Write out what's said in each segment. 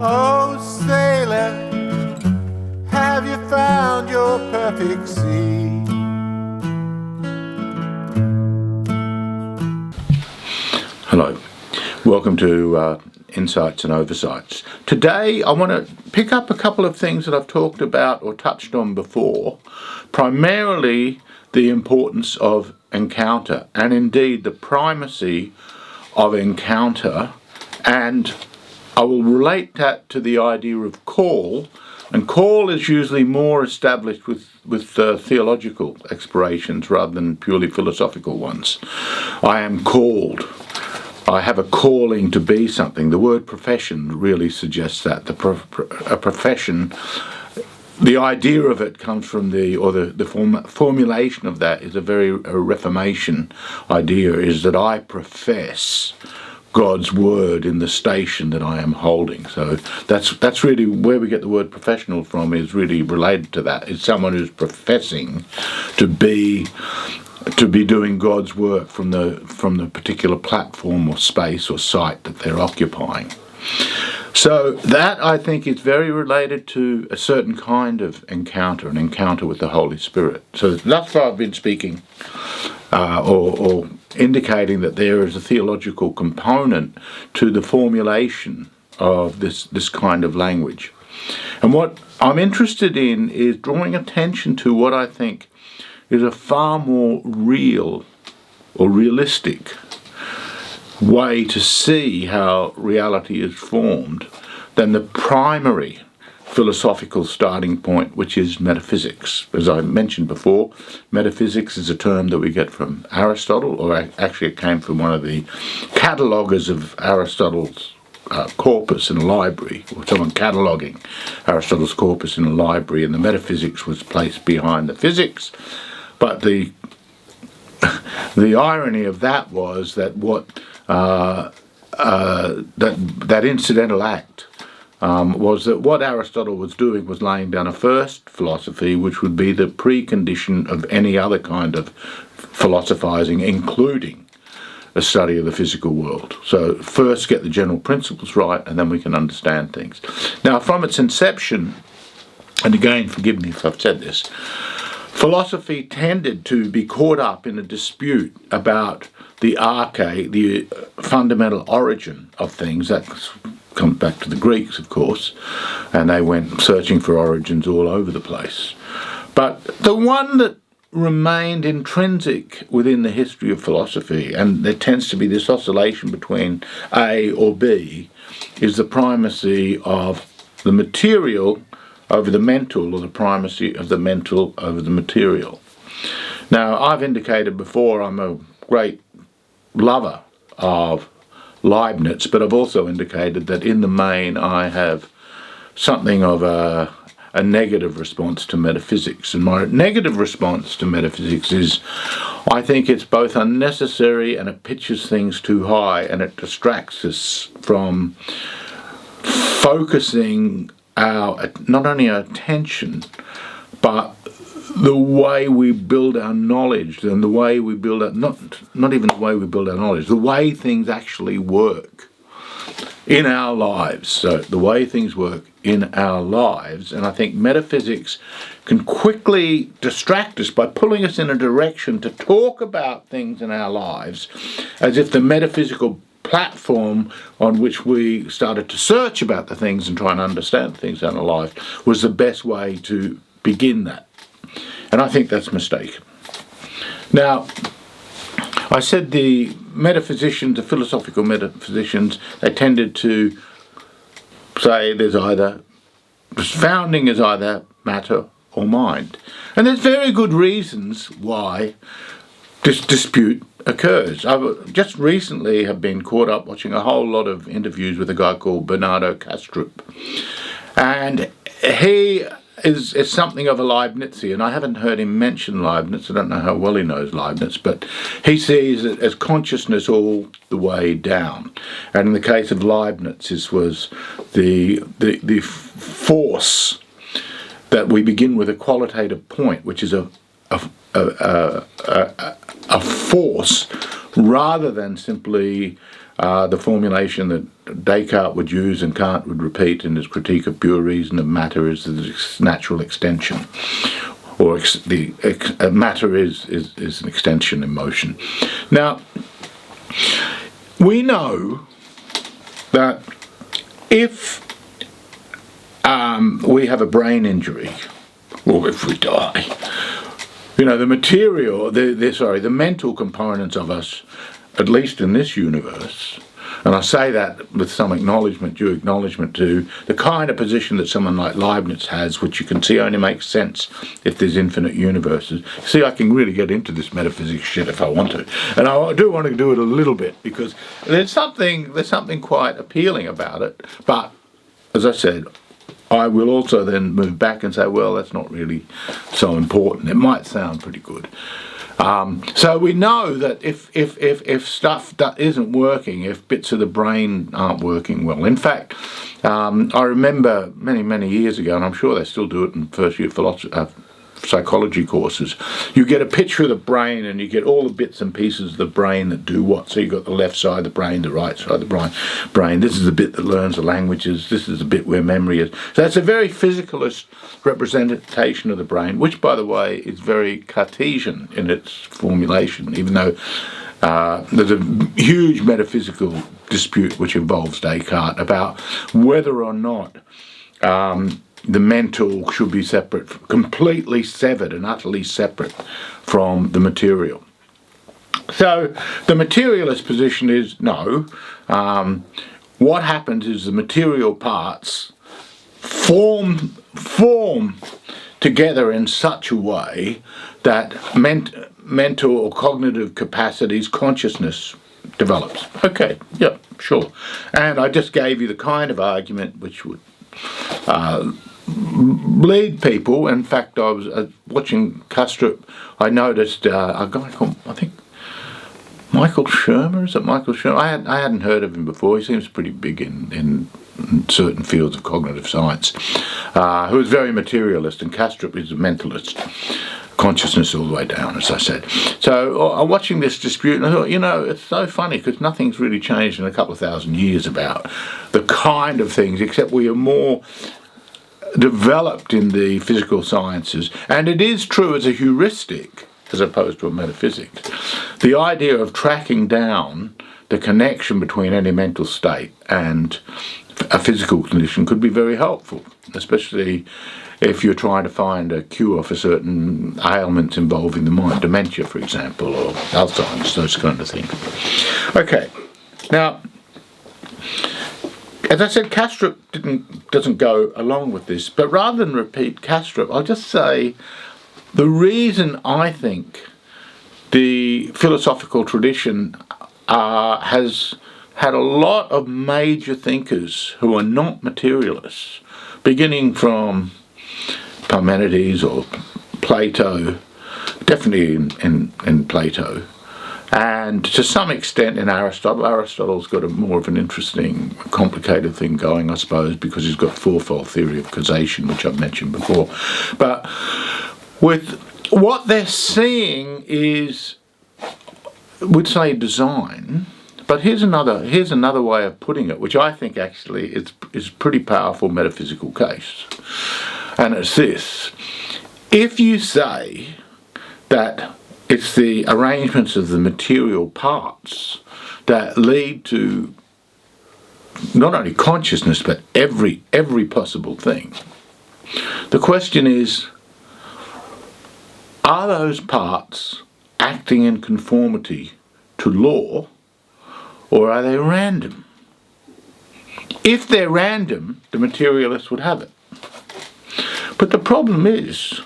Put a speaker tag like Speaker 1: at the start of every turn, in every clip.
Speaker 1: Oh, sailor, have you found your perfect sea?
Speaker 2: Hello, welcome to Insights and Oversights. Today I want to pick up a couple of things that I've talked about or touched on before, primarily the importance of encounter and indeed the primacy of encounter, and I will relate that to the idea of call, and call is usually more established with theological explorations rather than purely philosophical ones. I am called. I have a calling to be something. The word profession really suggests that. A profession, the idea of it comes from the formulation of that is a Reformation idea, is that I profess God's word in the station that I am holding. So that's really where we get the word professional from, is really related to that. It's someone who's professing to be doing God's work from the particular platform or space or site that they're occupying. So that, I think, is very related to a certain kind of encounter, an encounter with the Holy Spirit. So thus far I've been speaking or indicating that there is a theological component to the formulation of this kind of language. And what I'm interested in is drawing attention to what I think is a far more real or realistic way to see how reality is formed than the primary philosophical starting point, which is metaphysics. As I mentioned before, metaphysics is a term that we get from Aristotle, or actually it came from one of the cataloguers of Aristotle's corpus in a library, or someone cataloguing Aristotle's corpus in a library, and the metaphysics was placed behind the physics. But the irony of that was that that incidental act was that what Aristotle was doing was laying down a first philosophy, which would be the precondition of any other kind of philosophizing, including a study of the physical world. So first get the general principles right, and then we can understand things. Now, from its inception, and again, forgive me if I've said this, philosophy tended to be caught up in a dispute about the arche, the fundamental origin of things. That comes back to the Greeks, of course, and they went searching for origins all over the place. But the one that remained intrinsic within the history of philosophy, and there tends to be this oscillation between A or B, is the primacy of the material over the mental, or the primacy of the mental over the material. Now, I've indicated before I'm a great lover of Leibniz, but I've also indicated that in the main I have something of a negative response to metaphysics. And my negative response to metaphysics is, I think it's both unnecessary and it pitches things too high, and it distracts us from focusing not only our attention, but the way we build our knowledge, and the way we build our, not even the way we build our knowledge, the way things actually work in our lives. So the way things work in our lives, and I think metaphysics can quickly distract us by pulling us in a direction to talk about things in our lives as if the metaphysical platform on which we started to search about the things and try and understand things in our life was the best way to begin that. And I think that's a mistake. Now, I said the metaphysicians, the philosophical metaphysicians, they tended to say founding is either matter or mind. And there's very good reasons why this dispute occurs. I just recently have been caught up watching a whole lot of interviews with a guy called Bernardo Kastrup, and he is something of a Leibnizian. I haven't heard him mention Leibniz. I don't know how well he knows Leibniz, but he sees it as consciousness all the way down. And in the case of Leibniz, this was the force that we begin with a qualitative point, which is a force rather than simply the formulation that Descartes would use and Kant would repeat in his critique of pure reason of matter is the natural extension, or matter is an extension in motion. Now, we know that if we have a brain injury, or if we die, the material, the mental components of us, at least in this universe, and I say that with some due acknowledgement to the kind of position that someone like Leibniz has, which you can see only makes sense if there's infinite universes. See, I can really get into this metaphysics shit if I want to, and I do want to do it a little bit because there's something quite appealing about it. But as I said, I will also then move back and say, well, that's not really so important. It might sound pretty good. So we know that if stuff that isn't working, if bits of the brain aren't working well. In fact, I remember many years ago, and I'm sure they still do it in first year psychology courses, you get a picture of the brain and you get all the bits and pieces of the brain that do what. So you've got the left side of the brain, the right side of the brain. This is the bit that learns the languages. This is the bit where memory is. So that's a very physicalist representation of the brain, which, by the way, is very Cartesian in its formulation, even though there's a huge metaphysical dispute which involves Descartes about whether or not the mental should be separate, completely severed and utterly separate from the material. So the materialist position is no. What happens is the material parts form together in such a way that mental or cognitive capacities, consciousness develops. Okay, yeah, sure. And I just gave you the kind of argument which would lead people. In fact, I was watching Kastrup. I noticed a guy called, I think, Michael Shermer. Is it Michael Shermer? I hadn't heard of him before. He seems pretty big in certain fields of cognitive science. Who is very materialist, and Kastrup is a mentalist. Consciousness all the way down, as I said. So I'm watching this dispute and I thought, it's so funny because nothing's really changed in a couple of thousand years about the kind of things, except we are more developed in the physical sciences. And it is true as a heuristic, as opposed to a metaphysics. The idea of tracking down the connection between any mental state and a physical condition could be very helpful, especially if you're trying to find a cure for certain ailments involving the mind, dementia, for example, or Alzheimer's, those kind of things. Okay, now, as I said, Kastrup doesn't go along with this, but rather than repeat Kastrup, I'll just say the reason I think the philosophical tradition has had a lot of major thinkers who are not materialists, beginning from Parmenides or Plato, definitely in Plato, and to some extent in Aristotle. Aristotle's got a more of an interesting, complicated thing going, I suppose, because he's got fourfold theory of causation, which I've mentioned before. But with what they're seeing is, we'd say, design. But here's another way of putting it, which I think actually is a pretty powerful metaphysical case. And it's this: if you say that it's the arrangements of the material parts that lead to not only consciousness but every possible thing, the question is, are those parts acting in conformity to law, or are they random? If they're random, the materialist would have it. But the problem is,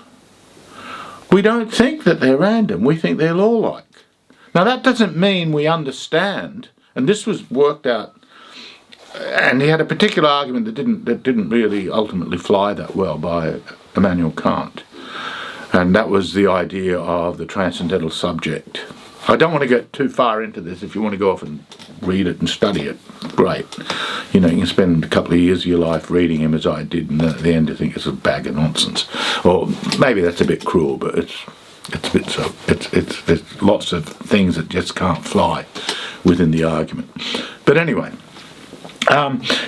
Speaker 2: we don't think that they're random, we think they're law-like. Now that doesn't mean we understand, and this was worked out, and he had a particular argument that didn't really ultimately fly that well by Immanuel Kant, and that was the idea of the transcendental subject. I don't want to get too far into this. If you want to go off and read it and study it, great. You can spend a couple of years of your life reading him, as I did, and at the end you think it's a bag of nonsense. Or maybe that's a bit cruel, but it's a bit so. There's lots of things that just can't fly within the argument. But anyway,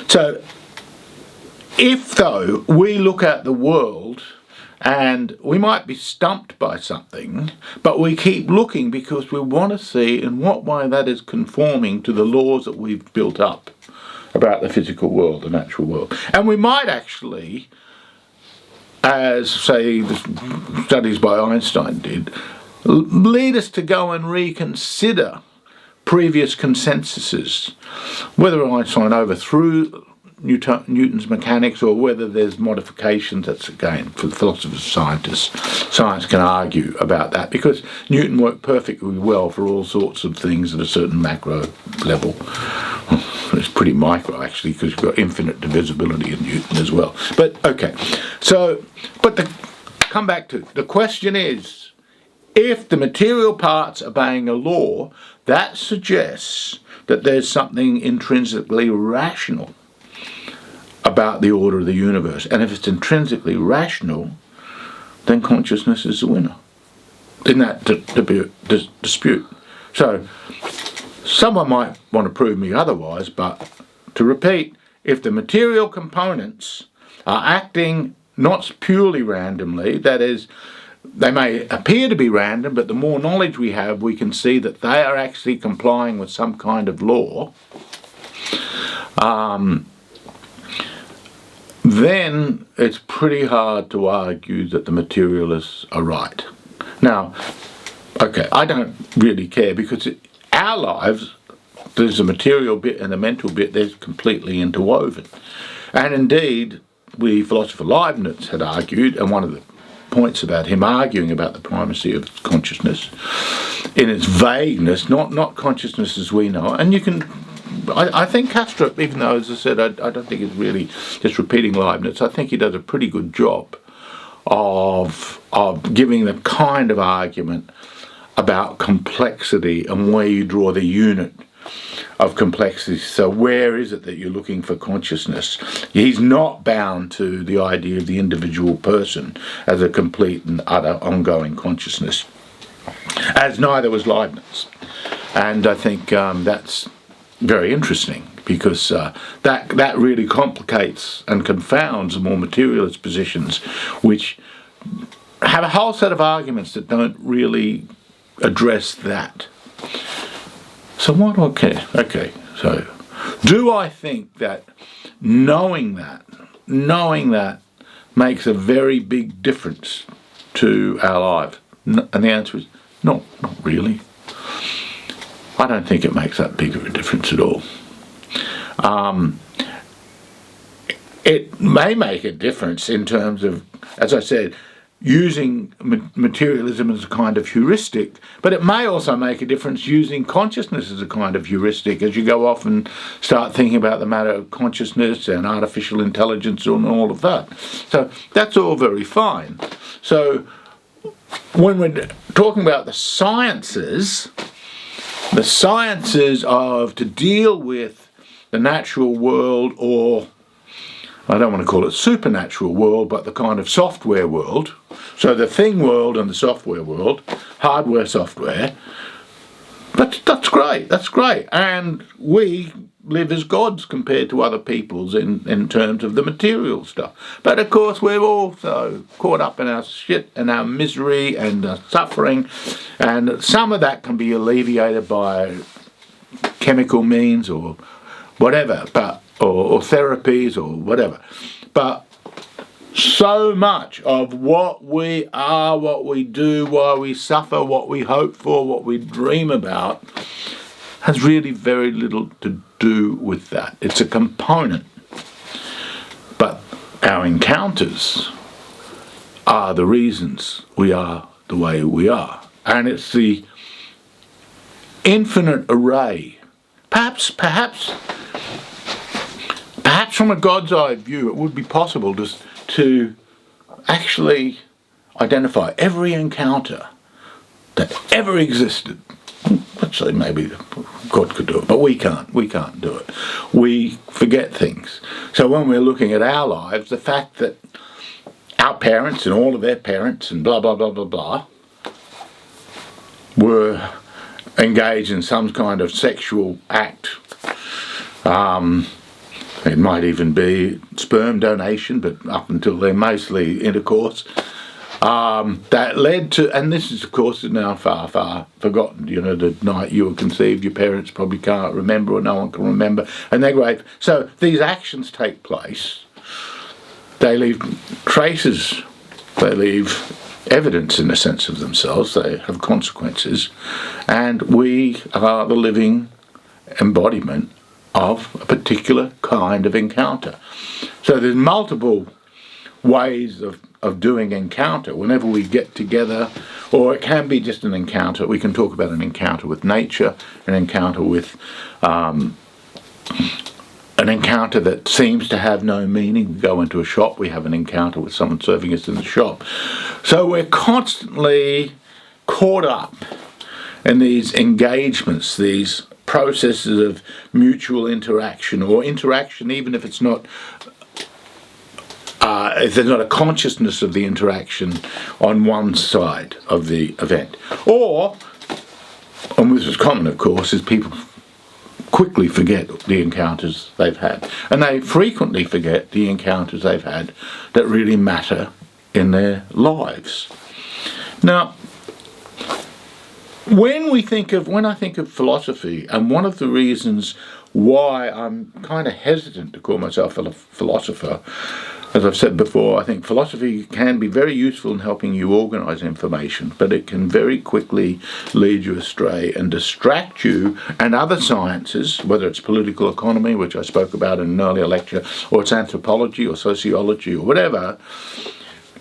Speaker 2: so if though we look at the world and we might be stumped by something, but we keep looking because we want to see in what way that is conforming to the laws that we've built up about the physical world, the natural world. And we might actually, as say the studies by Einstein did, lead us to go and reconsider previous consensuses, whether Einstein overthrew Newton's mechanics or whether there's modifications. That's again for the philosophers, scientists. Science can argue about that because Newton worked perfectly well for all sorts of things at a certain macro level. It's pretty micro actually because you've got infinite divisibility in Newton as well. But okay, so come back to the question is, if the material part's obeying a law, that suggests that there's something intrinsically rational about the order of the universe. And if it's intrinsically rational, then consciousness is the winner in that dispute. So someone might want to prove me otherwise, but to repeat, if the material components are acting not purely randomly, that is, they may appear to be random, but the more knowledge we have, we can see that they are actually complying with some kind of law, then it's pretty hard to argue that the materialists are right. Now, okay, I don't really care because our lives, there's the material bit and the mental bit, they're completely interwoven. And indeed, the philosopher Leibniz had argued, and one of the points about him arguing about the primacy of consciousness in its vagueness, not consciousness as we know it. And you can, I think Castro, even though, as I said, I don't think it's really just repeating Leibniz, I think he does a pretty good job of giving the kind of argument about complexity and where you draw the unit of complexity. So where is it that you're looking for consciousness? He's not bound to the idea of the individual person as a complete and utter ongoing consciousness, as neither was Leibniz. And I think that's very interesting because that really complicates and confounds the more materialist positions, which have a whole set of arguments that don't really address that. So what? Okay. So, do I think that knowing that makes a very big difference to our life? And the answer is not really. I don't think it makes that big of a difference at all. It may make a difference in terms of, as I said, using materialism as a kind of heuristic, but it may also make a difference using consciousness as a kind of heuristic as you go off and start thinking about the matter of consciousness and artificial intelligence and all of that. So that's all very fine. So when we're talking about the sciences of to deal with the natural world, or I don't want to call it supernatural world, but the kind of software world. So the thing world and the software world, hardware, software, that's great. And we live as gods compared to other peoples in terms of the material stuff. But of course we're also caught up in our shit and our misery and our suffering, and some of that can be alleviated by chemical means or whatever, or therapies or whatever. But so much of what we are, what we do, why we suffer, what we hope for, what we dream about, has really very little to do with that. It's a component. But our encounters are the reasons we are the way we are. And it's the infinite array. Perhaps from a God's eye view, it would be possible to actually identify every encounter that ever existed. Let's say maybe God could do it, but we can't do it. We forget things. So when we're looking at our lives, the fact that our parents and all of their parents and blah, blah, blah, blah, blah, were engaged in some kind of sexual act It might even be sperm donation, but up until then, mostly intercourse. That led to, and this is of course now far, far forgotten, the night you were conceived, your parents probably can't remember, or no one can remember, and they're great. So these actions take place, they leave traces, they leave evidence in a sense of themselves, they have consequences, and we are the living embodiment of a particular kind of encounter. So there's multiple ways of doing encounter whenever we get together, or it can be just an encounter. We can talk about an encounter with nature, an encounter with an encounter that seems to have no meaning. We go into a shop, we have an encounter with someone serving us in the shop. So we're constantly caught up in these engagements, these processes of mutual interaction, or interaction even if it's not if there's not a consciousness of the interaction on one side of the event. Or, and this is common of course, is people quickly forget the encounters they've had, and they frequently forget the encounters they've had that really matter in their lives. Now, when I think of philosophy, and one of the reasons why I'm kind of hesitant to call myself a philosopher, as I've said before, I think philosophy can be very useful in helping you organise information, but it can very quickly lead you astray and distract you and other sciences, whether it's political economy, which I spoke about in an earlier lecture, or it's anthropology or sociology or whatever,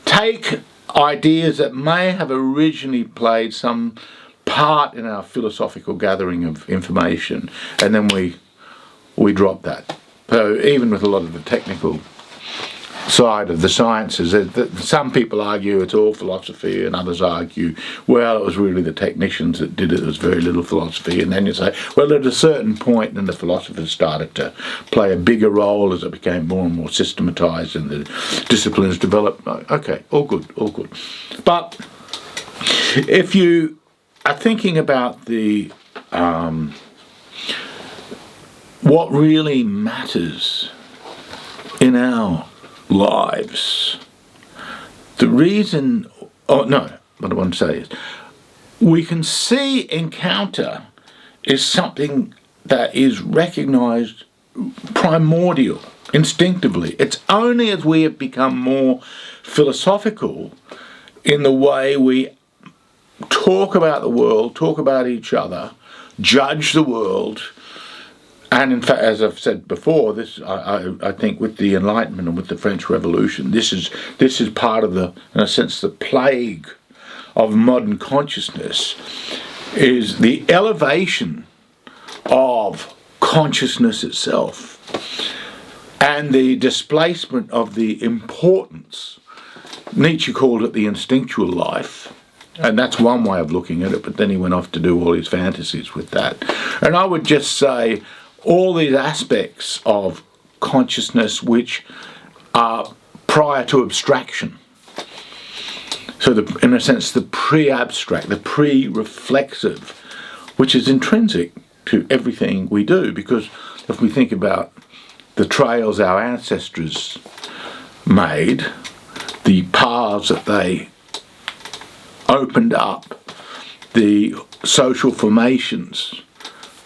Speaker 2: take ideas that may have originally played some part in our philosophical gathering of information, and then we drop that. So even with a lot of the technical side of the sciences, some people argue it's all philosophy, and others argue, well, it was really the technicians that did it, there was very little philosophy. And then you say, well, at a certain point then the philosophers started to play a bigger role as it became more and more systematised and the disciplines developed. Okay, all good. But if you are thinking about the what really matters in our lives, the reason, what I want to say is, we can see encounter is something that is recognised primordial, instinctively. It's only as we have become more philosophical in the way we talk about the world, talk about each other, judge the world. And in fact, as I've said before, this I think with the Enlightenment and with the French Revolution, this is part of the, in a sense, the plague of modern consciousness, is the elevation of consciousness itself and the displacement of the importance. Nietzsche called it the instinctual life. And that's one way of looking at it, but then he went off to do all his fantasies with that. And I would just say all these aspects of consciousness which are prior to abstraction. So in a sense, the pre-abstract, the pre-reflexive, which is intrinsic to everything we do, because if we think about the trails our ancestors made, the paths that they opened up, the social formations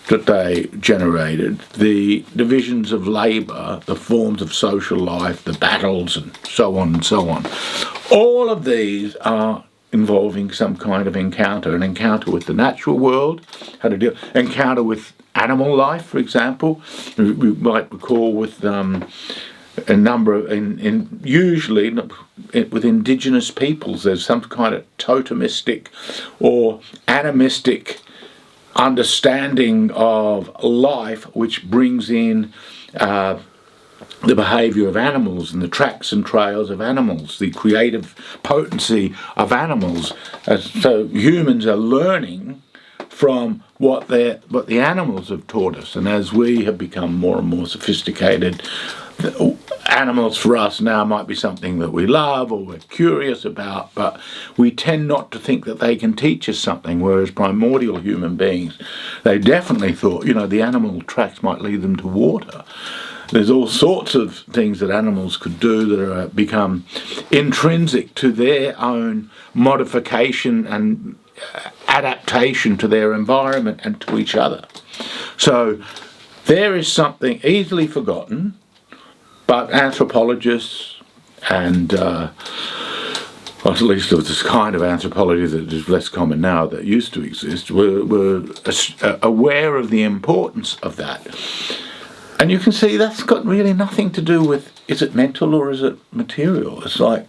Speaker 2: that they generated, the divisions of labour, the forms of social life, the battles, and so on and so on. All of these are involving some kind of encounter, an encounter with the natural world, how to deal, encounter with animal life, for example. We might recall with a number of, usually with indigenous peoples, there's some kind of totemistic or animistic understanding of life which brings in the behaviour of animals and the tracks and trails of animals, the creative potency of animals. So humans are learning from what the animals have taught us, and as we have become more and more sophisticated, animals for us now might be something that we love or we're curious about, but we tend not to think that they can teach us something, whereas primordial human beings, they definitely thought, the animal tracks might lead them to water. There's all sorts of things that animals could do that become intrinsic to their own modification and adaptation to their environment and to each other. So there is something easily forgotten, but anthropologists and, or at least of this kind of anthropology that is less common now that used to exist, were aware of the importance of that. And you can see that's got really nothing to do with, is it mental or is it material? It's like,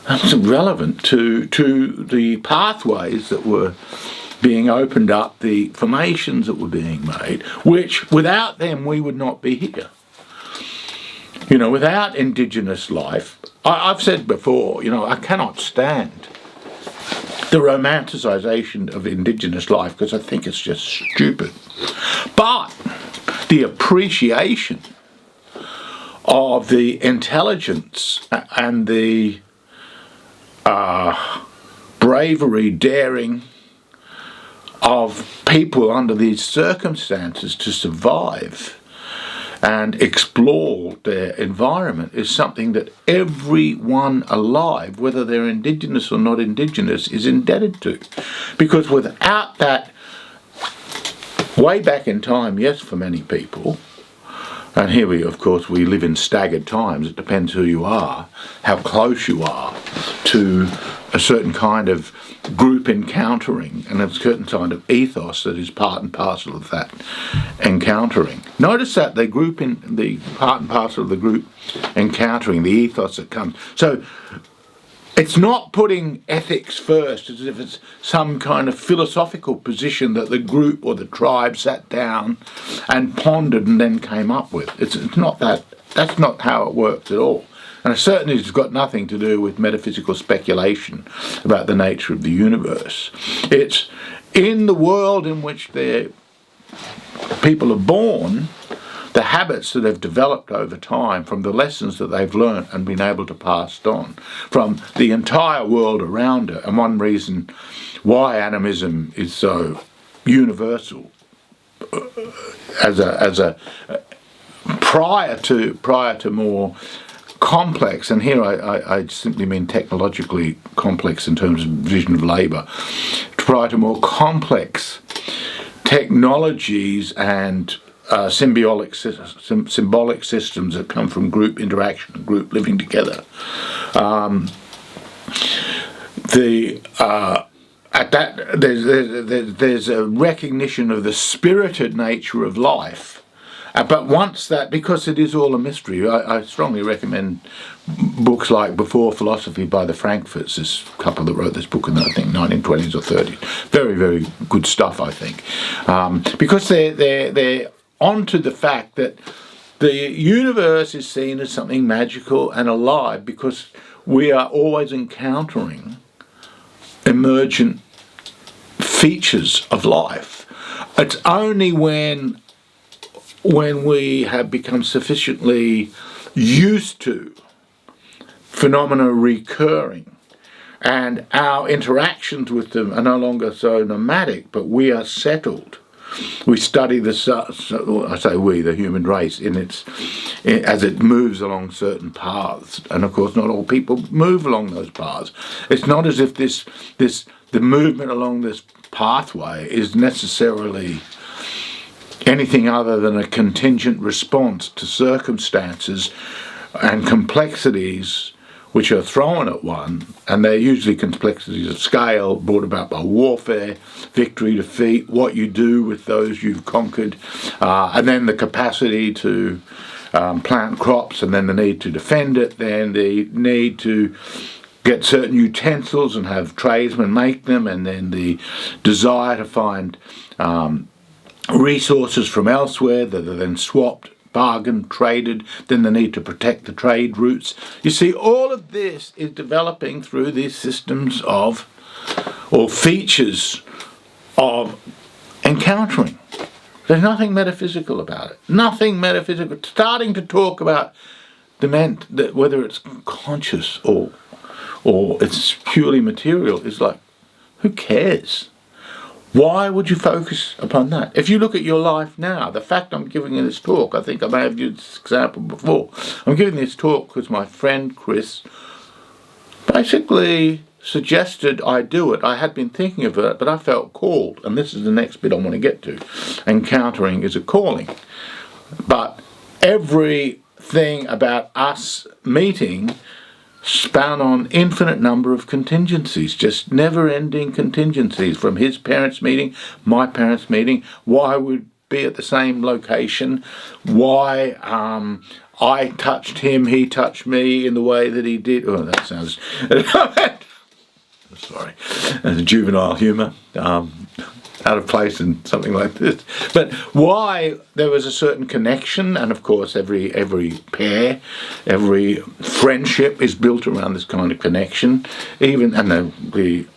Speaker 2: that's relevant to the pathways that were being opened up, the formations that were being made, which without them we would not be here. Without indigenous life, I've said before, I cannot stand the romanticisation of indigenous life because I think it's just stupid. But the appreciation of the intelligence and the bravery, daring of people under these circumstances to survive and explore their environment is something that everyone alive, whether they're indigenous or not indigenous, is indebted to. Because without that, way back in time, yes, for many people, and here we live in staggered times. It depends who you are, how close you are to a certain kind of group encountering and a certain kind of ethos that is part and parcel of that encountering. Notice that they group in the part and parcel of the group encountering, the ethos that comes. So it's not putting ethics first as if it's some kind of philosophical position that the group or the tribe sat down and pondered and then came up with. It's not that. That's not how it works at all. And it certainly has got nothing to do with metaphysical speculation about the nature of the universe. It's in the world in which people are born, the habits that have developed over time from the lessons that they've learnt and been able to pass on from the entire world around it. And one reason why animism is so universal as a prior to more complex, and here I simply mean technologically complex in terms of division of labour, prior to more complex technologies and symbolic systems that come from group interaction and group living together. There's a recognition of the spirited nature of life. But once that, because it is all a mystery, I strongly recommend books like Before Philosophy by the Frankfurts, this couple that wrote this book in, I think, 1920s or 30s. Very, very good stuff, I think. Because they're onto the fact that the universe is seen as something magical and alive because we are always encountering emergent features of life. It's only when we have become sufficiently used to phenomena recurring and our interactions with them are no longer so nomadic, but we are settled. We study the human race as it moves along certain paths, and of course not all people move along those paths. It's not as if the movement along this pathway is necessarily anything other than a contingent response to circumstances and complexities which are thrown at one, and they're usually complexities of scale brought about by warfare, victory, defeat, what you do with those you've conquered, and then the capacity to plant crops, and then the need to defend it, then the need to get certain utensils and have tradesmen make them, and then the desire to find resources from elsewhere that are then swapped, bargained, traded, then the need to protect the trade routes. You see, all of this is developing through these systems of, or features of encountering. There's nothing metaphysical about it. Nothing metaphysical. Starting to talk about that whether it's conscious or it's purely material, is like, who cares? Why would you focus upon that? If you look at your life now, the fact I'm giving you this talk, I think I may have used this example before. I'm giving this talk because my friend Chris basically suggested I do it. I had been thinking of it, but I felt called. And this is the next bit I want to get to. Encountering is a calling. But everything about us meeting span on infinite number of contingencies, just never-ending contingencies, from his parents' meeting, my parents' meeting, why we'd be at the same location, why I touched him, he touched me in the way that he did. Oh, that sounds... sorry, that's juvenile humour. Out of place in something like this, but why there was a certain connection, and of course every pair, every friendship is built around this kind of connection. Even and the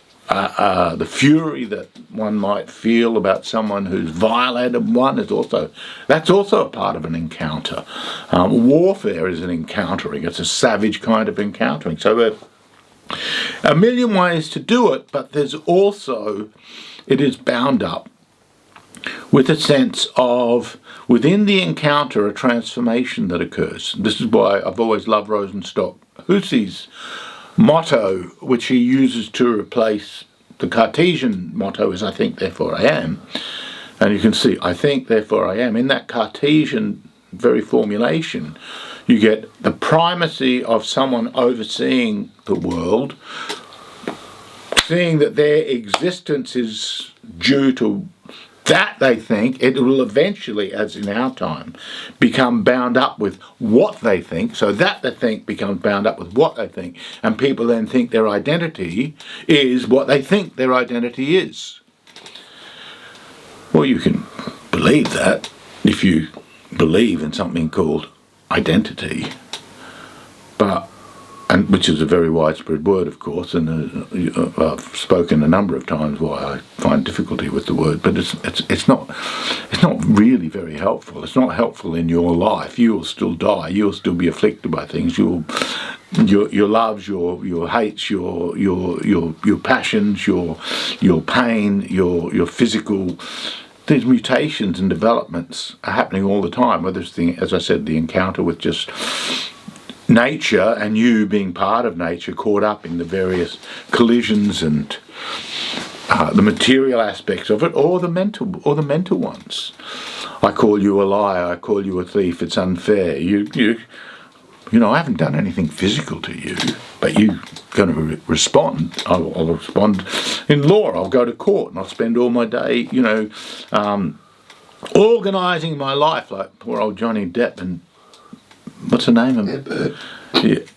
Speaker 2: fury that one might feel about someone who's violated one is also a part of an encounter. Warfare is an encountering; it's a savage kind of encountering. So a million ways to do it, but there's also, it is bound up with a sense of, within the encounter, a transformation that occurs. This is why I've always loved Rosenstock Hussey's motto, which he uses to replace the Cartesian motto, is I think, therefore I am. And you can see, I think, therefore I am. In that Cartesian very formulation, you get the primacy of someone overseeing the world, seeing that their existence is due to that they think. It will eventually, as in our time, become bound up with what they think, so that they think becomes bound up with what they think, and people then think their identity is what they think their identity is. Well, you can believe that if you believe in something called identity, and which is a very widespread word, of course, and I've spoken a number of times why I find difficulty with the word, but it's not really very helpful. It's not helpful in your life. You will still die. You will still be afflicted by things. Your loves, your hates, your passions, your pain, your physical. These mutations and developments are happening all the time, whether it's, as I said, the encounter with just nature and you being part of nature, caught up in the various collisions and the material aspects of it, or the mental ones. I call you a liar, I call you a thief, it's unfair. You know, I haven't done anything physical to you, but you're going to respond. I'll respond in law. I'll go to court and I'll spend all my day, organising my life like poor old Johnny Depp and what's her name?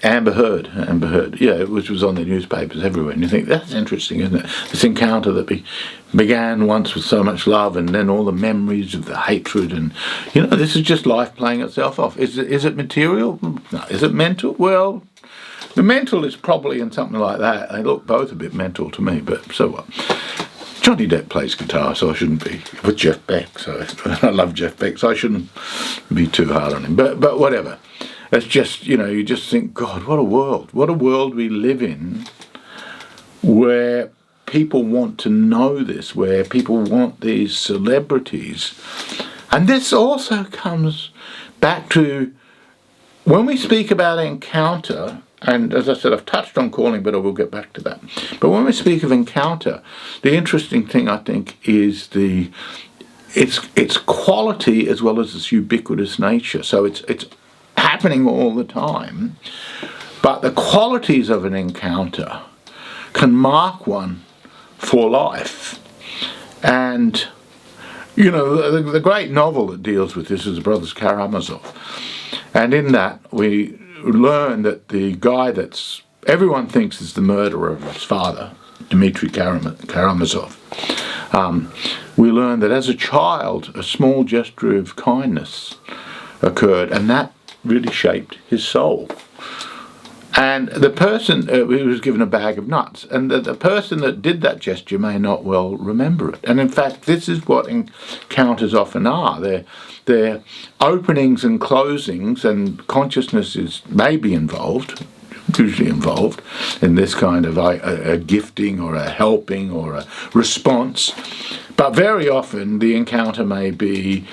Speaker 2: Amber Heard. Yeah, which was on the newspapers everywhere. And you think, that's interesting, isn't it? This encounter that began once with so much love, and then all the memories of the hatred, and this is just life playing itself off. Is it material? No. Is it mental? Well, the mental is probably in something like that. They look both a bit mental to me, but so what? Johnny Depp plays guitar, so I shouldn't be, with Jeff Beck, so I love Jeff Beck, so I shouldn't be too hard on him. But whatever. It's just, you just think, God, what a world we live in, where people want to know this, where people want these celebrities. And this also comes back to, when we speak about encounter, and as I said, I've touched on calling, but I will get back to that. But when we speak of encounter, the interesting thing, I think, is its quality as well as its ubiquitous nature. So it's happening all the time, but the qualities of an encounter can mark one for life. And the great novel that deals with this is the Brothers Karamazov, and in that we learn that the guy that's everyone thinks is the murderer of his father, Dmitry Karamazov, we learn that as a child a small gesture of kindness occurred, and that really shaped his soul. And the person who was given a bag of nuts, and the person that did that gesture may not well remember it. And in fact, this is what encounters often are. They're openings and closings, and consciousness may be involved, usually involved, in this kind of a gifting or a helping or a response. But very often the encounter may be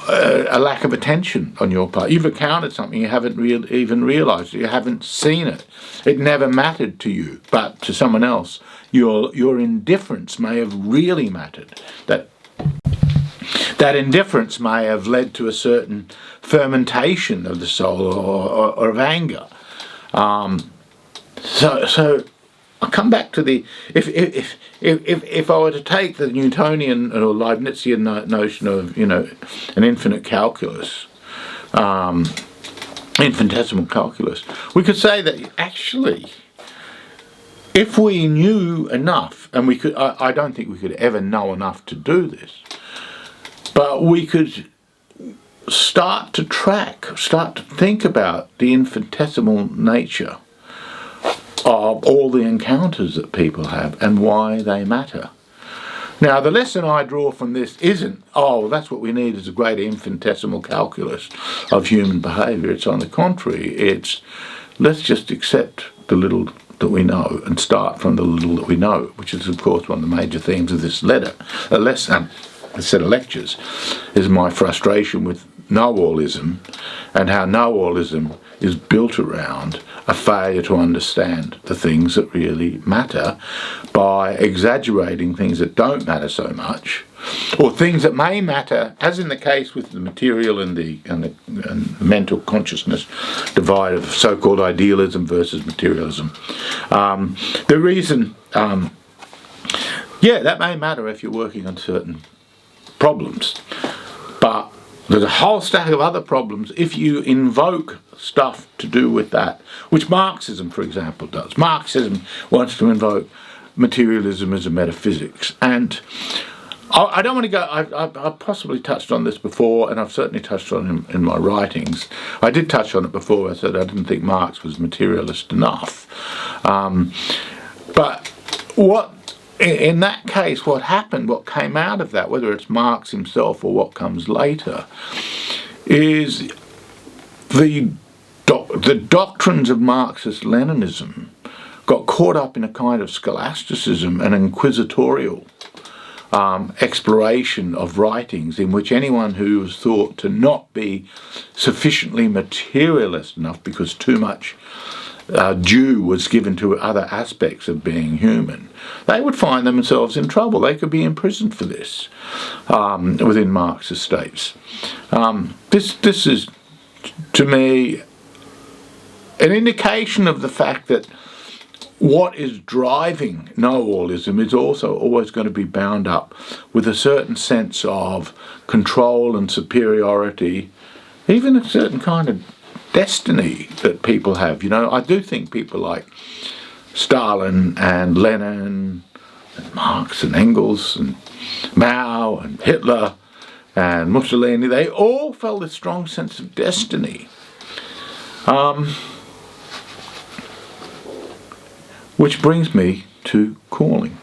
Speaker 2: a lack of attention on your part. You've encountered something you haven't even realised, you haven't seen it. It never mattered to you, but to someone else, your indifference may have really mattered. That indifference may have led to a certain fermentation of the soul or of anger. So I come back to the if I were to take the Newtonian or Leibnizian notion of an infinite calculus, infinitesimal calculus, we could say that actually, if we knew enough, and we could, I don't think we could ever know enough to do this, but we could start to think about the infinitesimal nature of all the encounters that people have and why they matter. Now, the lesson I draw from this isn't, that's what we need is a great infinitesimal calculus of human behaviour. It's on the contrary, it's let's just accept the little that we know and start from the little that we know, which is, of course, one of the major themes of this a set of lectures, is my frustration with know-allism and how know-allism is built around a failure to understand the things that really matter by exaggerating things that don't matter so much, or things that may matter, as in the case with the material and the mental consciousness divide of so-called idealism versus materialism. The reason, that may matter if you're working on certain problems, but there's a whole stack of other problems if you invoke stuff to do with that, which Marxism, for example, does. Marxism wants to invoke materialism as a metaphysics, and I don't want to go. I've possibly touched on this before, and I've certainly touched on it in my writings. I did touch on it before. I said I didn't think Marx was materialist enough, but in that case, what happened, what came out of that, whether it's Marx himself or what comes later, is the doctrines of Marxist-Leninism got caught up in a kind of scholasticism and inquisitorial exploration of writings in which anyone who was thought to not be sufficiently materialist enough because too much due was given to other aspects of being human, they would find themselves in trouble. They could be imprisoned for this within Marxist states. This is, to me, an indication of the fact that what is driving know-allism is also always going to be bound up with a certain sense of control and superiority, even a certain kind of destiny that people have. I do think people like Stalin and Lenin and Marx and Engels and Mao and Hitler and Mussolini, they all felt a strong sense of destiny, which brings me to calling,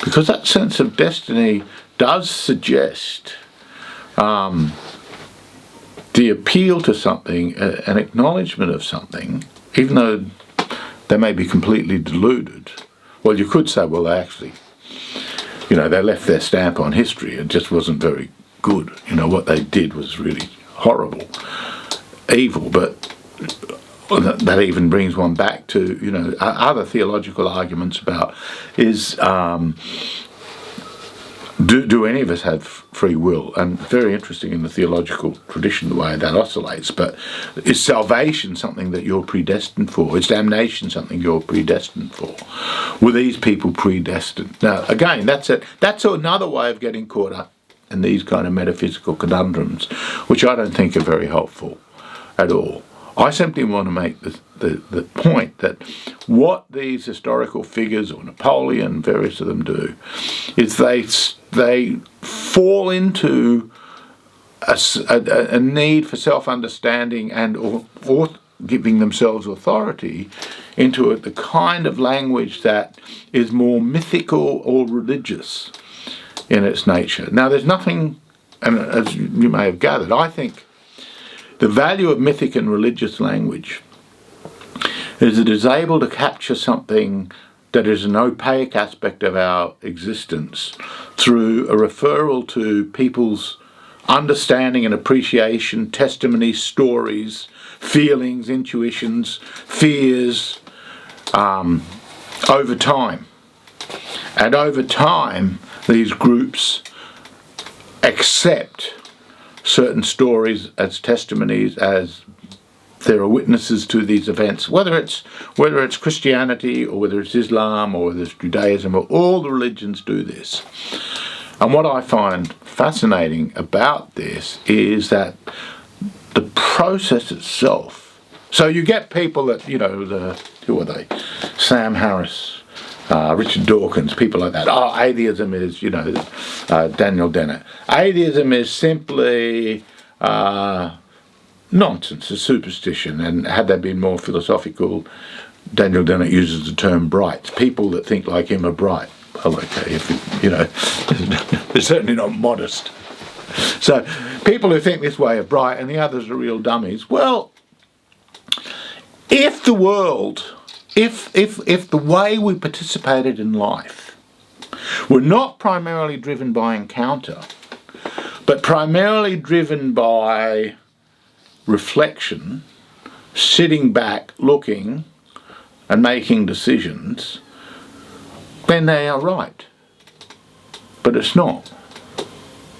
Speaker 2: because that sense of destiny does suggest the appeal to something, an acknowledgement of something, even though they may be completely deluded. Well, you could say, well, they actually, they left their stamp on history. It just wasn't very good. What they did was really horrible, evil. But that even brings one back to, other theological arguments about is, do any of us have free will? And very interesting in the theological tradition, the way that oscillates. But is salvation something that you're predestined for? Is damnation something you're predestined for? Were these people predestined? Now, again, that's another way of getting caught up in these kind of metaphysical conundrums, which I don't think are very helpful at all. I simply want to make the point that what these historical figures, or Napoleon, various of them do, is they fall into a need for self-understanding and giving themselves authority, into the kind of language that is more mythical or religious in its nature. Now, there's nothing, and as you may have gathered, I think the value of mythic and religious language is it is able to capture something that is an opaque aspect of our existence through a referral to people's understanding and appreciation, testimonies, stories, feelings, intuitions, fears, over time. And over time, these groups accept certain stories as testimonies, as there are witnesses to these events, whether it's Christianity or whether it's Islam or whether it's Judaism, or all the religions do this. And what I find fascinating about this is that the process itself. So you get people that, who are they? Sam Harris, Richard Dawkins, people like that. Oh, atheism is, Daniel Dennett. Atheism is simply nonsense, a superstition, and had they been more philosophical, Daniel Dennett uses the term bright. People that think like him are bright. Well, okay, they're certainly not modest. So people who think this way are bright and the others are real dummies. Well, if the way we participated in life were not primarily driven by encounter, but primarily driven by reflection, sitting back, looking, and making decisions, then they are right. But it's not.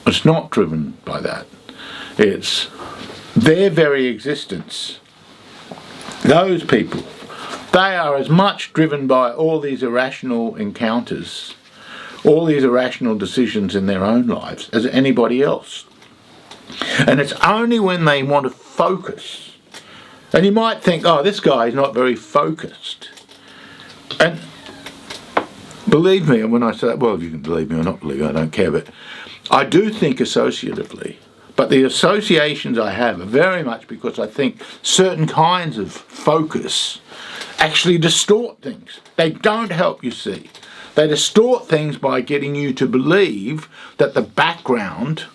Speaker 2: It's not driven by that. It's their very existence. Those people, they are as much driven by all these irrational encounters, all these irrational decisions in their own lives as anybody else. And it's only when they want to focus. And you might think, oh, this guy is not very focused. And believe me, and when I say that, well, you can believe me or not believe me, I don't care, but I do think associatively. But the associations I have are very much because I think certain kinds of focus actually distort things. They don't help you see. They distort things by getting you to believe that the background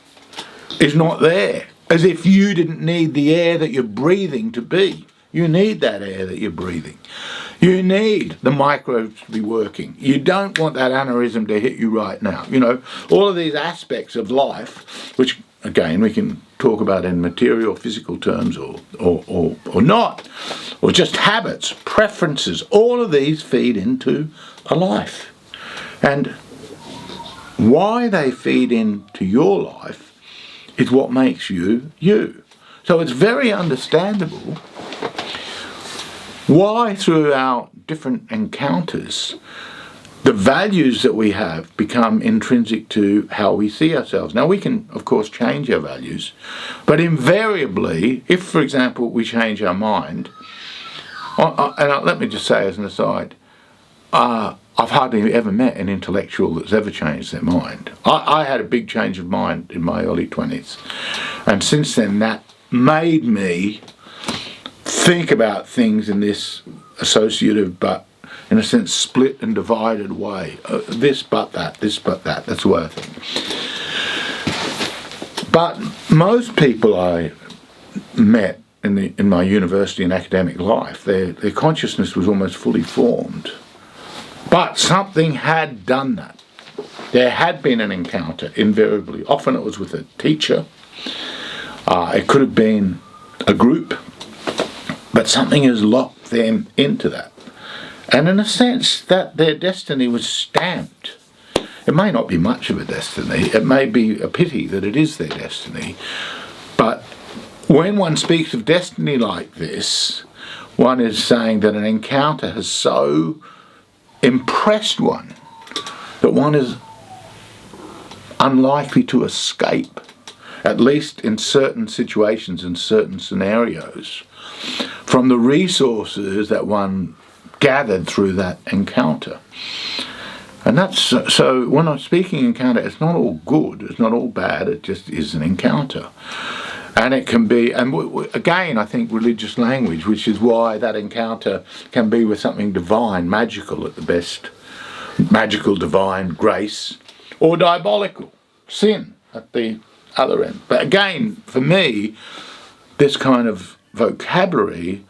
Speaker 2: is not there, as if you didn't need the air that you're breathing to be. You need that air that you're breathing. You need the microbes to be working. You don't want that aneurysm to hit you right now. All of these aspects of life, which again we can talk about in material, physical terms or not, or just habits, preferences, all of these feed into a life. And why they feed into your life is what makes you you. So it's very understandable why through our different encounters the values that we have become intrinsic to how we see ourselves. Now we can of course change our values, but invariably, if for example we change our mind, and let me just say as an aside, I've hardly ever met an intellectual that's ever changed their mind. I had a big change of mind in my early 20s, and since then that made me think about things in this associative but in a sense split and divided way. This but that, that's the way I think. But most people I met in my university and academic life, their consciousness was almost fully formed. But something had done that. There had been an encounter, invariably. Often it was with a teacher. It could have been a group. But something has locked them into that. And in a sense, that their destiny was stamped. It may not be much of a destiny. It may be a pity that it is their destiny. But when one speaks of destiny like this, one is saying that an encounter has so impressed one that one is unlikely to escape, at least in certain situations and certain scenarios, from the resources that one gathered through that encounter. And that's so when I'm speaking encounter, it's not all good, it's not all bad, it just is an encounter. And it can be, and again, I think religious language, which is why that encounter can be with something divine, magical at the best, magical, divine, grace, or diabolical, sin at the other end. But again, for me, this kind of vocabulary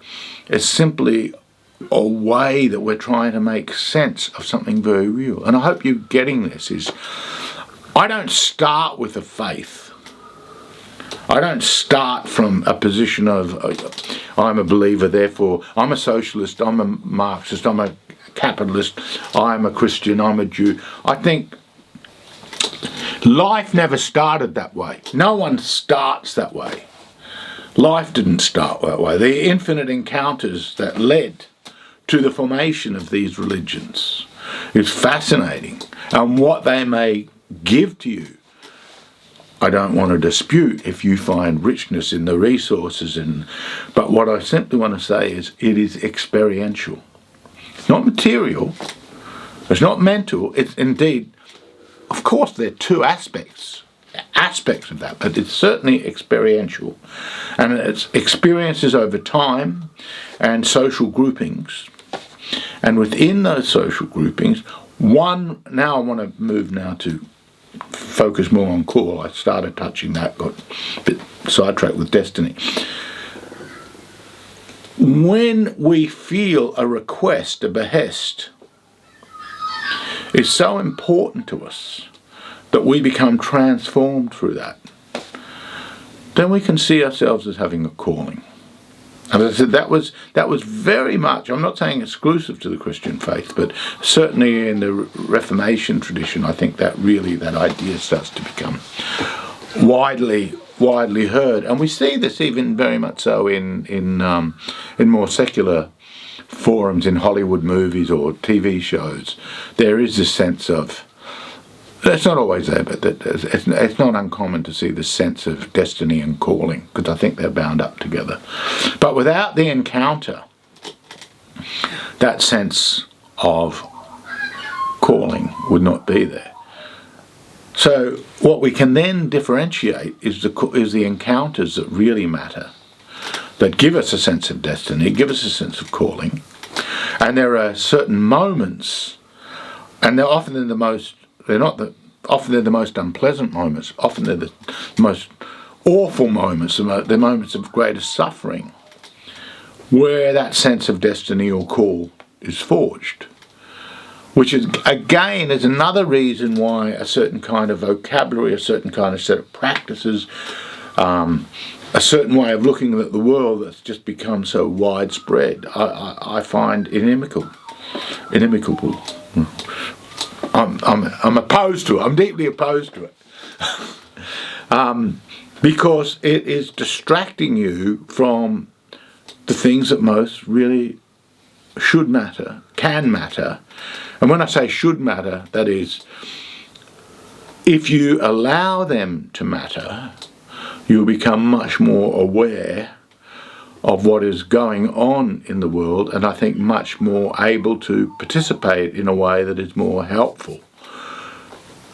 Speaker 2: is simply a way that we're trying to make sense of something very real. And I hope you're getting this, is I don't start with a faith. I don't start from a position of I'm a believer, therefore I'm a socialist, I'm a Marxist, I'm a capitalist, I'm a Christian, I'm a Jew. I think life never started that way. No one starts that way. Life didn't start that way. The infinite encounters that led to the formation of these religions is fascinating. And what they may give to you, I don't want to dispute if you find richness in the resources, but what I simply want to say is it is experiential. It's not material, it's not mental, it's indeed, of course there are two aspects of that, but it's certainly experiential. And it's experiences over time and social groupings. And within those social groupings, now I want to move now to focus more on call. I started touching that, got a bit sidetracked with destiny. When we feel a request, a behest, is so important to us that we become transformed through that, then we can see ourselves as having a calling. As I said, that was very much, I'm not saying exclusive to the Christian faith, but certainly in the Reformation tradition, I think that idea starts to become widely heard. And we see this even very much so in more secular forums, in Hollywood movies or TV shows. There is this sense of, it's not always there, but it's not uncommon to see the sense of destiny and calling, because I think they're bound up together. But without the encounter, that sense of calling would not be there. So what we can then differentiate is the encounters that really matter, that give us a sense of destiny, give us a sense of calling. And there are certain moments, and they're often the most unpleasant moments, often they're the most awful moments, the moments of greatest suffering, where that sense of destiny or call is forged. Which is, again, is another reason why a certain kind of vocabulary, a certain kind of set of practices, a certain way of looking at the world that's just become so widespread, I find inimical. I'm opposed to it. I'm deeply opposed to it. Because it is distracting you from the things that most really should matter, can matter. And when I say should matter, that is, if you allow them to matter, you'll become much more aware of what is going on in the world, and I think much more able to participate in a way that is more helpful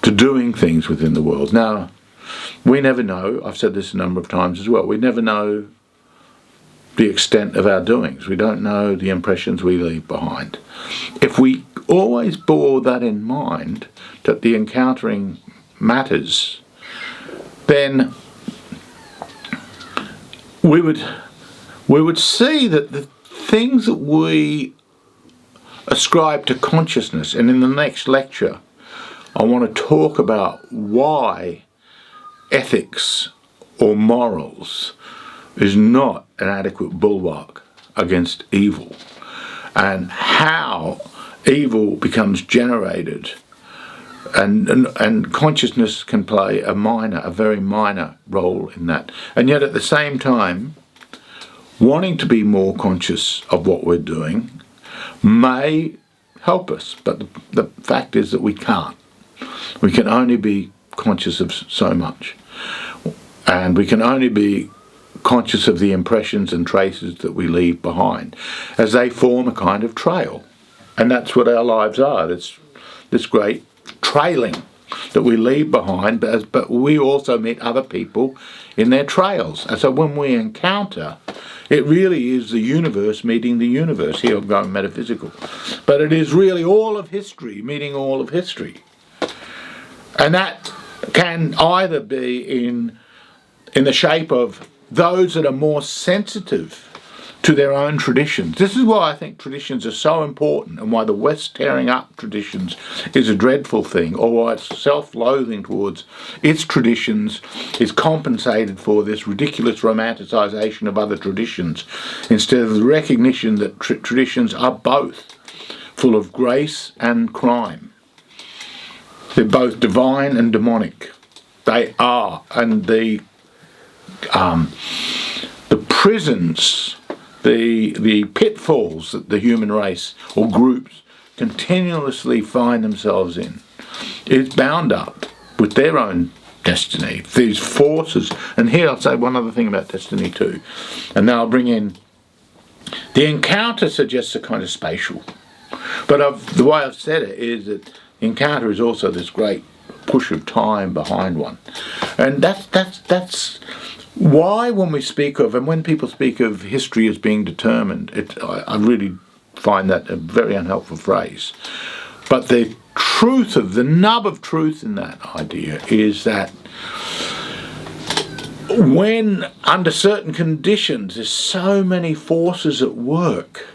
Speaker 2: to doing things within the world. Now, we never know, I've said this a number of times as well, we never know the extent of our doings. We don't know the impressions we leave behind. If we always bore that in mind, that the encountering matters, then we would see that the things that we ascribe to consciousness, and in the next lecture I want to talk about why ethics or morals is not an adequate bulwark against evil, and how evil becomes generated, and consciousness can play a very minor role in that. And yet at the same time, wanting to be more conscious of what we're doing may help us, but the fact is that we can't. We can only be conscious of so much, and we can only be conscious of the impressions and traces that we leave behind, as they form a kind of trail. And that's what our lives are, this great trailing that we leave behind, but we also meet other people in their trails. And so when we encounter, it really is the universe meeting the universe. Here I'm going metaphysical. But it is really all of history meeting all of history. And that can either be in the shape of those that are more sensitive to their own traditions. This is why I think traditions are so important, and why the West tearing up traditions is a dreadful thing, or why its self-loathing towards its traditions is compensated for this ridiculous romanticisation of other traditions, instead of the recognition that traditions are both full of grace and crime. They're both divine and demonic. They are, and the prisons, the pitfalls that the human race or groups continuously find themselves in is bound up with their own destiny. These forces, and here I'll say one other thing about destiny too, and then I'll bring in the encounter suggests a kind of spatial, but the way I've said it is that the encounter is also this great push of time behind one, and that's why when we speak of, and when people speak of history as being determined, I really find that a very unhelpful phrase. But the truth of, the nub of truth in that idea is that when under certain conditions there's so many forces at work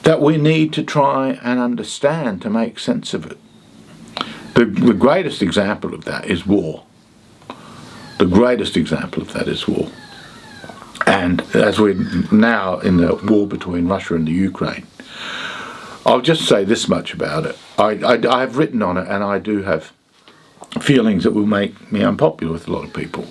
Speaker 2: that we need to try and understand to make sense of it. The greatest example of that is war. The greatest example of that is war. And as we're now in the war between Russia and the Ukraine, I'll just say this much about it. I have written on it, and I do have feelings that will make me unpopular with a lot of people,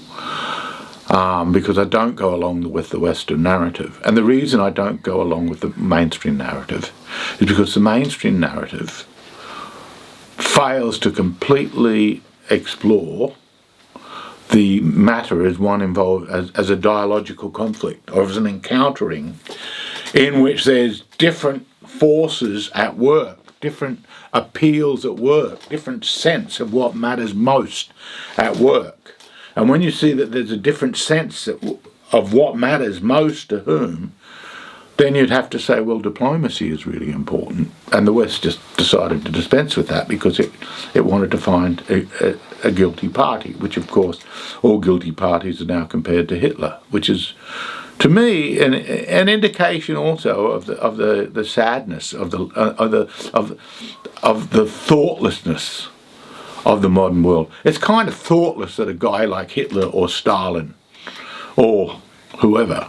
Speaker 2: because I don't go along with the Western narrative. And the reason I don't go along with the mainstream narrative is because the mainstream narrative fails to completely explore the matter as one involved as a dialogical conflict, or as an encountering in which there's different forces at work, different appeals at work, different sense of what matters most at work. And when you see that there's a different sense of what matters most to whom, then you'd have to say, well, diplomacy is really important. And the West just decided to dispense with that because it wanted to find a guilty party, which of course all guilty parties are now compared to Hitler, which is, to me, an indication also of the sadness of the thoughtlessness of the modern world. It's kind of thoughtless that a guy like Hitler or Stalin or whoever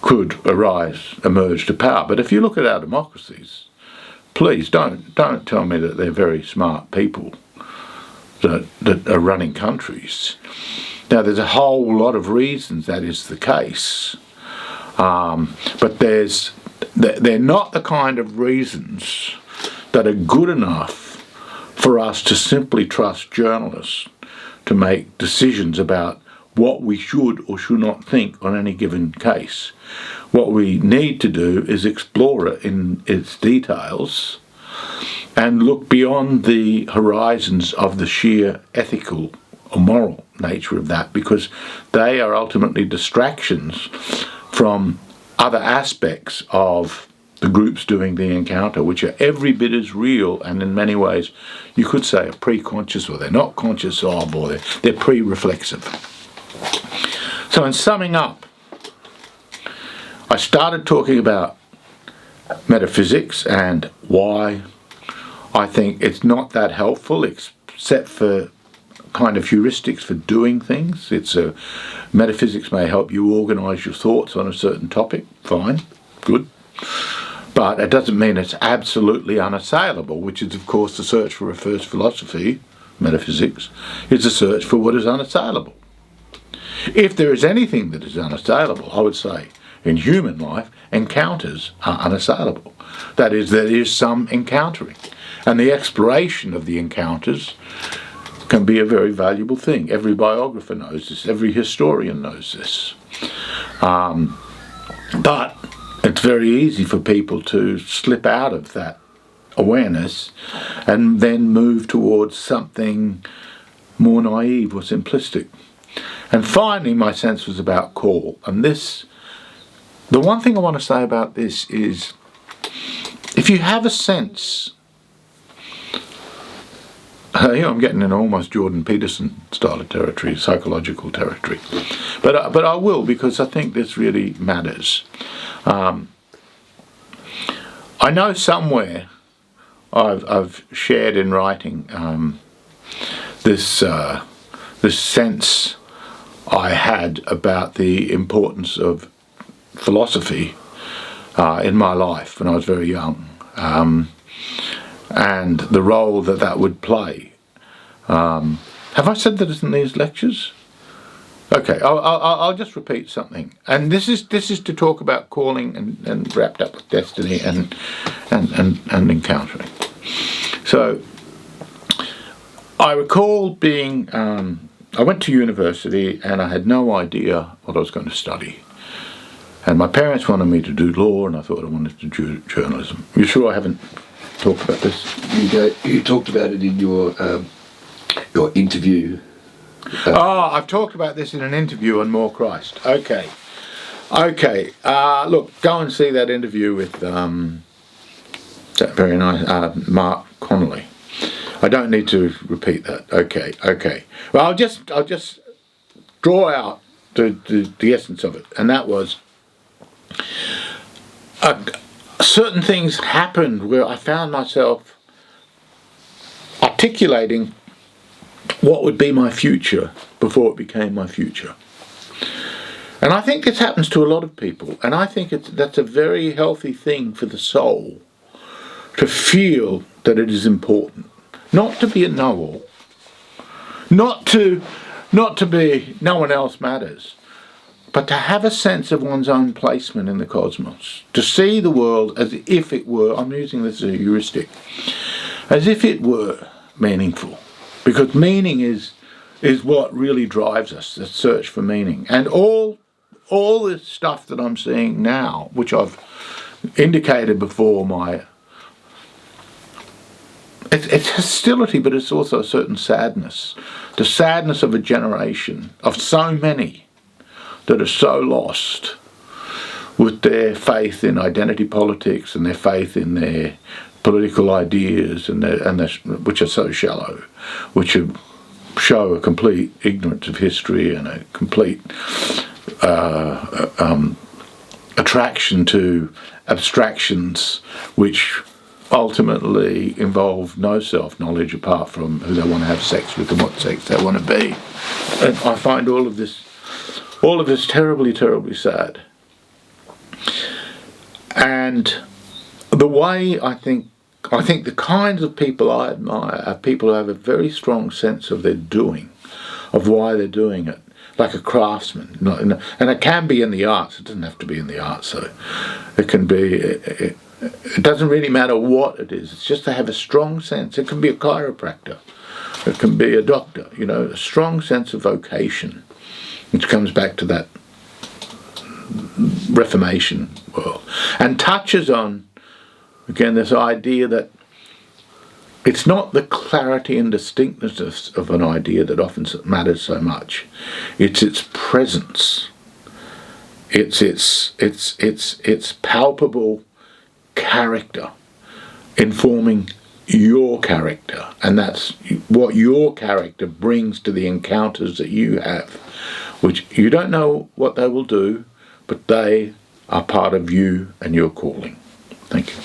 Speaker 2: could emerge to power. But if you look at our democracies, please don't tell me that they're very smart people that are running countries. Now, there's a whole lot of reasons that is the case, but they're not the kind of reasons that are good enough for us to simply trust journalists to make decisions about what we should or should not think on any given case. What we need to do is explore it in its details and look beyond the horizons of the sheer ethical or moral nature of that, because they are ultimately distractions from other aspects of the groups doing the encounter, which are every bit as real, and in many ways you could say are pre-conscious, or they're not conscious of, or they're pre-reflexive. So in summing up, I started talking about metaphysics and why I think it's not that helpful except for kind of heuristics for doing things. Metaphysics may help you organise your thoughts on a certain topic, fine, good. But it doesn't mean it's absolutely unassailable, which is of course the search for a first philosophy, metaphysics, is the search for what is unassailable. If there is anything that is unassailable, I would say, in human life, encounters are unassailable. That is, there is some encountering. And the exploration of the encounters can be a very valuable thing. Every biographer knows this. Every historian knows this. But it's very easy for people to slip out of that awareness and then move towards something more naive or simplistic. And finally, my sense was about call. And the one thing I want to say about this is, if you have a sense, I'm getting in almost Jordan Peterson style of territory, psychological territory, but I will, because I think this really matters. I know somewhere I've shared in writing this sense I had about the importance of philosophy in my life when I was very young, and the role that would play. Have I said that in these lectures? Okay, I'll just repeat something, and this is to talk about calling and wrapped up with destiny and encountering. So I recall being, I went to university and I had no idea what I was going to study. And my parents wanted me to do law, and I thought I wanted to do journalism. You sure I haven't talked about this?
Speaker 3: You talked about it in your interview.
Speaker 2: I've talked about this in an interview on More Christ. Okay. Look, go and see that interview with that very nice Mark Connolly. I don't need to repeat that. Okay. Well, I'll just draw out the essence of it, and that was certain things happened where I found myself articulating what would be my future before it became my future. And I think this happens to a lot of people, and I think that's a very healthy thing for the soul, to feel that it is important. Not to be a know-all, not to be no one else matters, but to have a sense of one's own placement in the cosmos, to see the world as if it were, I'm using this as a heuristic, as if it were meaningful, because meaning is what really drives us, the search for meaning. And all this stuff that I'm seeing now, which I've indicated before, it's hostility, but it's also a certain sadness. The sadness of a generation, of so many that are so lost with their faith in identity politics and their faith in their political ideas, which are so shallow, which show a complete ignorance of history and a complete attraction to abstractions which ultimately involve no self-knowledge apart from who they want to have sex with and what sex they want to be. And I find all of this terribly, terribly sad. And the way I think the kinds of people I admire are people who have a very strong sense of their doing, of why they're doing it, like a craftsman. And it can be in the arts. It doesn't have to be in the arts, though. It can be. It doesn't really matter what it is. It's just to have a strong sense. It can be a chiropractor. It can be a doctor. A strong sense of vocation, which comes back to that Reformation world, and touches on, again, this idea that it's not the clarity and distinctness of an idea that often matters so much. It's its presence. It's palpable character informing your character, and that's what your character brings to the encounters that you have, which you don't know what they will do, but they are part of you and your calling. Thank you.